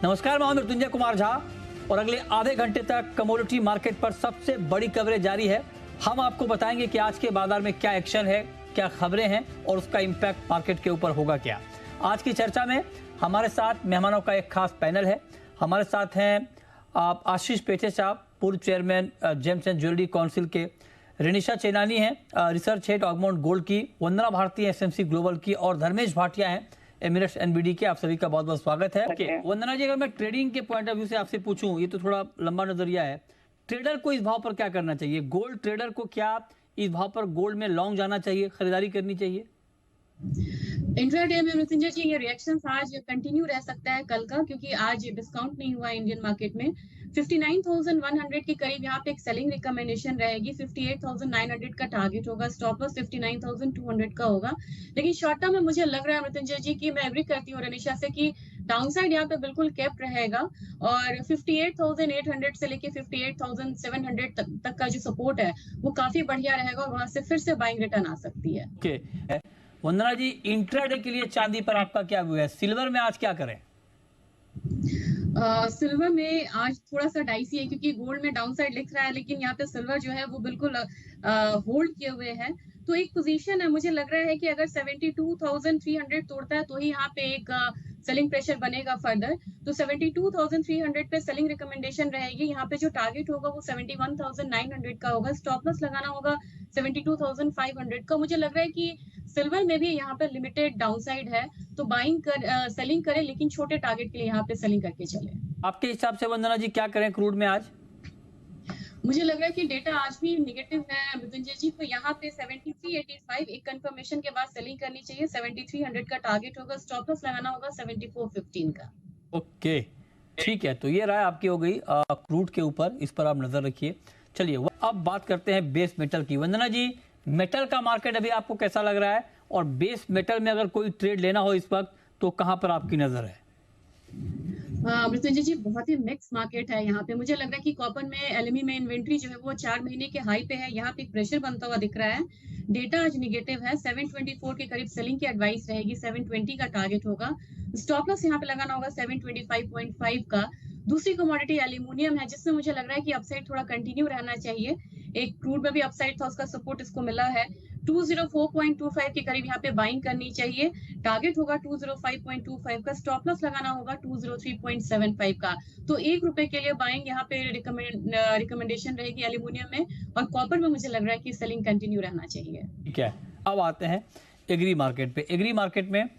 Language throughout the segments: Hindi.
नमस्कार, मैं मृत्युंजय कुमार झा और अगले आधे घंटे तक कमोडिटी मार्केट पर सबसे बड़ी कवरेज जारी है। हम आपको बताएंगे कि आज के बाजार में क्या एक्शन है, क्या खबरें हैं और उसका इम्पैक्ट मार्केट के ऊपर होगा क्या। आज की चर्चा में हमारे साथ मेहमानों का एक खास पैनल है। हमारे साथ हैं आशीष पेटे साहब, पूर्व chairman James and jewellery council के, रेनिशा चेनानी हैं रिसर्च हेड ऑगमाउंट गोल्ड की, वंदना भारती एसएमसी ग्लोबल की और धर्मेश भाटिया हैं एमिरेट्स एनबीडी के। आप सभी का बहुत बहुत स्वागत है। वंदना जी, अगर मैं ट्रेडिंग के पॉइंट ऑफ व्यू से आपसे पूछूं, ये तो थोड़ा लंबा नजरिया है, ट्रेडर को इस भाव पर क्या करना चाहिए? गोल्ड ट्रेडर को क्या इस भाव पर गोल्ड में लॉन्ग जाना चाहिए, खरीदारी करनी चाहिए? इंट्राडे में मृत्युंजय जी, ये रिएक्शन आज कंटिन्यू रह सकता है कल का, क्योंकि आज डिस्काउंट नहीं हुआ इंडियन मार्केट में। 59,100 के करीब यहाँ पे एक सेलिंग रिकमेंडेशन रहेगी। 58,900 का टारगेट होगा। स्टॉप लॉस 59,200 का होगा। लेकिन शॉर्ट टर्म में मुझे लग रहा है मृत्युंजय जी कि मैं एग्री करती हूँ रनिशा से कि डाउनसाइड यहाँ पे बिल्कुल कैप रहेगा और 58,800 से लेके 58,700 तक का जो सपोर्ट है वो काफी बढ़िया रहेगा और वहां से फिर से बाइंग रिटर्न आ सकती है। वंदना जी, इंट्राडे के लिए चांदी पर आपका क्या व्यू है? सिल्वर में आज क्या करें? सिल्वर में आज थोड़ा सा डाइसी है, क्योंकि गोल्ड में डाउनसाइड लिख रहा है लेकिन यहाँ पे सिल्वर जो है वो बिल्कुल होल्ड किए हुए है। तो एक पोजीशन है, मुझे लग रहा है कि अगर 72,300 तोड़ता है तो ही यहाँ पे एक सेलिंग प्रेशर बनेगा फर्दर। तो 72,300 पे सेलिंग रिकमेंडेशन रहेगी। यहाँ पे जो टारगेट होगा वो 71,900 का होगा। स्टॉप लॉस लगाना होगा 72,500 का। मुझे लग रहा है कि सिल्वर में भी यहाँ पे लिमिटेड डाउनसाइड है, तो बाइंग सेलिंग करें, लेकिन छोटे टारगेट के लिए यहाँ पे सेलिंग करके चले। आपके हिसाब से वंदना जी क्या करें क्रूड में आज? मुझे लग रहा है कि डेटा आज भी निगेटिव है मृत्युंजय जी, तो यहाँ पे 73.85 एक कंफर्मेशन के बाद सेलिंग करनी चाहिए। 7300 का टारगेट होगा। स्टॉप लॉस लगाना होगा 74.15 का। ओके, ठीक है, तो ये राय आपकी हो गई क्रूड के ऊपर, इस पर आप नजर रखिए। चलिए अब बात करते हैं बेस मेटल की। वंदना जी, मेटल का मार्केट अभी आपको कैसा लग रहा है और बेस मेटल में अगर कोई ट्रेड लेना हो इस वक्त तो कहां पर आपकी नजर है? मृत्युंजय जी, बहुत ही मिक्स मार्केट है यहाँ पे। मुझे लग रहा है कि कॉपर में, एलएमई में इन्वेंट्री जो है वो 4 महीने के हाई पे है। यहाँ पे एक प्रेशर बनता हुआ दिख रहा है। डेटा आज निगेटिव है। 724 के करीब सेलिंग की एडवाइस रहेगी। 720 का टारगेट होगा। स्टॉप लॉस यहाँ पे लगाना होगा 725.5 का। दूसरी कमोडिटी एल्यूमिनियम है, जिसमें मुझे लग रहा है कि अपसाइड थोड़ा कंटिन्यू रहना चाहिए। एक क्रूड में भी अपसाइड था, उसका सपोर्ट इसको मिला है। 204.25 के करीब यहाँ पे बाइंग करनी चाहिए। टारगेट होगा 205.25 का। स्टॉप लॉस लगाना होगा 203.75 का। तो ₹1 के लिए बाइंग यहाँ पे रिकमेंडेशन रहेगी एल्यूमिनियम में। और कॉपर में मुझे लग रहा है कि सेलिंग कंटिन्यू रहना चाहिए। ठीक है, अब आते हैं एग्री मार्केट पे। एग्री मार्केट में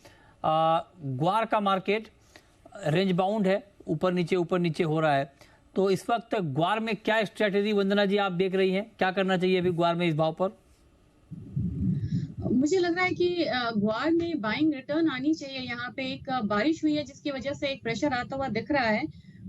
ग्वार का मार्केट रेंज बाउंड है, ऊपर नीचे हो रहा है। तो इस वक्त ग्वार में क्या स्ट्रेटेजी वंदना जी आप देख रही हैं, क्या करना चाहिए अभी ग्वार में इस भाव पर? मुझे लग रहा है कि ग्वार में बाइंग रिटर्न आनी चाहिए। यहाँ पे एक बारिश हुई है जिसकी वजह से एक प्रेशर आता हुआ दिख रहा है।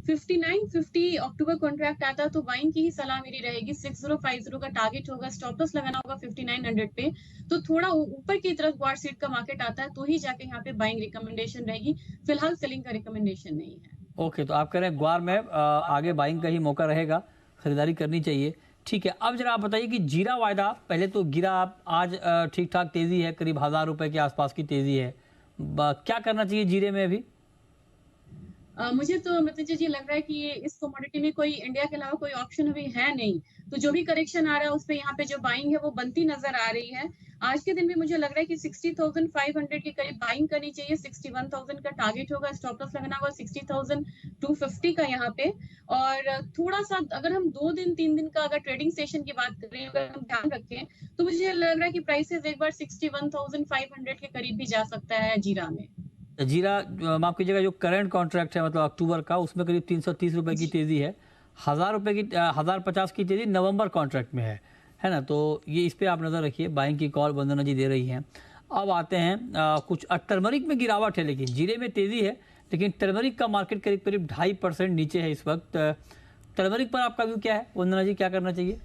59.50 अक्टूबर कॉन्ट्रैक्ट आता है तो बाइंग की ही सलाह मेरी रहेगी। 6050 का टारगेट होगा। स्टॉप लॉस लगाना होगा 5900 पे। तो थोड़ा ऊपर की तरफ ग्वार सीट का मार्केट आता है तो ही जाके यहाँ पे बाइंग रिकमेंडेशन रहेगी। फिलहाल सेलिंग का रिकमेंडेशन नहीं है। ओके, तो आप कह रहे हैं ग्वार में आगे बाइंग का ही मौका रहेगा, खरीदारी करनी चाहिए। ठीक है, अब जरा आप बताइए कि जीरा वायदा पहले तो गिरा, आज ठीक ठाक तेजी है, करीब 1000 रुपए के आसपास की तेजी है। क्या करना चाहिए जीरे में अभी? मुझे तो मृत्युंजय जी लग रहा है कि इस कमोडिटी में कोई इंडिया के अलावा कोई ऑप्शन अभी है नहीं। तो जो भी करेक्शन आ रहा है उस पे यहाँ पे जो बाइंग है वो बनती नजर आ रही है। आज के दिन भी मुझे लग रहा है कि 60,500 के करीब बाइंग करनी चाहिए। 61,000 का टारगेट होगा। स्टॉप लॉस लगाना होगा 60,250 का यहाँ पे। और थोड़ा सा अगर हम 2 दिन 3 दिन का अगर ट्रेडिंग सेशन की बात करें, अगर हम ध्यान रखें, तो मुझे लग रहा है कि प्राइसेस एक बार 61,500 के करीब भी जा सकता है जीरा में। जीरा माफ कीजिएगा, जो करंट कॉन्ट्रैक्ट है मतलब अक्टूबर का, उसमें करीब 330 रुपए की तेजी है। 1000 रुपए की 1050 की तेजी नवंबर कॉन्ट्रैक्ट में है ना? तो ये इस पे आप नजर रखिए, बाइंग की कॉल वंदना जी दे रही हैं। अब आते हैं कुछ टर्मरिक में गिरावट है, लेकिन जीरे में तेजी है, लेकिन टर्मरिक का मार्केट करीब करीब 2.5% नीचे है इस वक्त। टर्मरिक पर आपका व्यू क्या है वंदना जी, क्या करना चाहिए?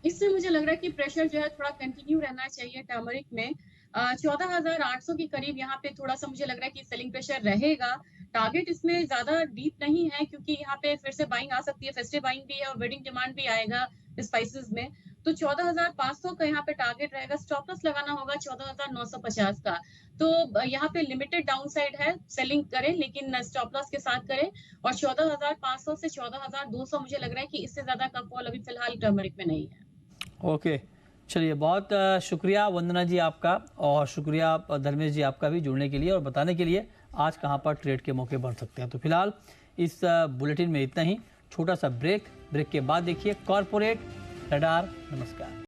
इससे मुझे लग रहा है कि प्रेशर जो है थोड़ा कंटिन्यू रहना चाहिए टर्मरिक में। 14,800 के करीब यहाँ पे थोड़ा सा मुझे लग रहा है कि सेलिंग प्रेशर रहेगा। टारगेट इसमें ज्यादा डीप नहीं है, क्योंकि यहाँ पे फिर से बाइंग आ सकती है। फेस्टिव बाइंग भी है और वेडिंग डिमांड भी आएगा स्पाइसेस में। तो 14,500 का यहाँ पे टारगेट रहेगा। स्टॉप लॉस लगाना होगा 14,950 का। तो यहाँ पे लिमिटेड डाउन साइड है, सेलिंग करें लेकिन स्टॉप लॉस के साथ करें। और 14,500 से 14,200 मुझे लग रहा है कि इससे ज्यादा का फॉल अभी फिलहाल टर्मरिक में नहीं है। ओके, चलिए, बहुत शुक्रिया वंदना जी आपका, और शुक्रिया धर्मेश जी आपका भी जुड़ने के लिए और बताने के लिए आज कहाँ पर ट्रेड के मौके बढ़ सकते हैं। तो फिलहाल इस बुलेटिन में इतना ही। छोटा सा ब्रेक के बाद देखिए कॉर्पोरेट रडार। नमस्कार।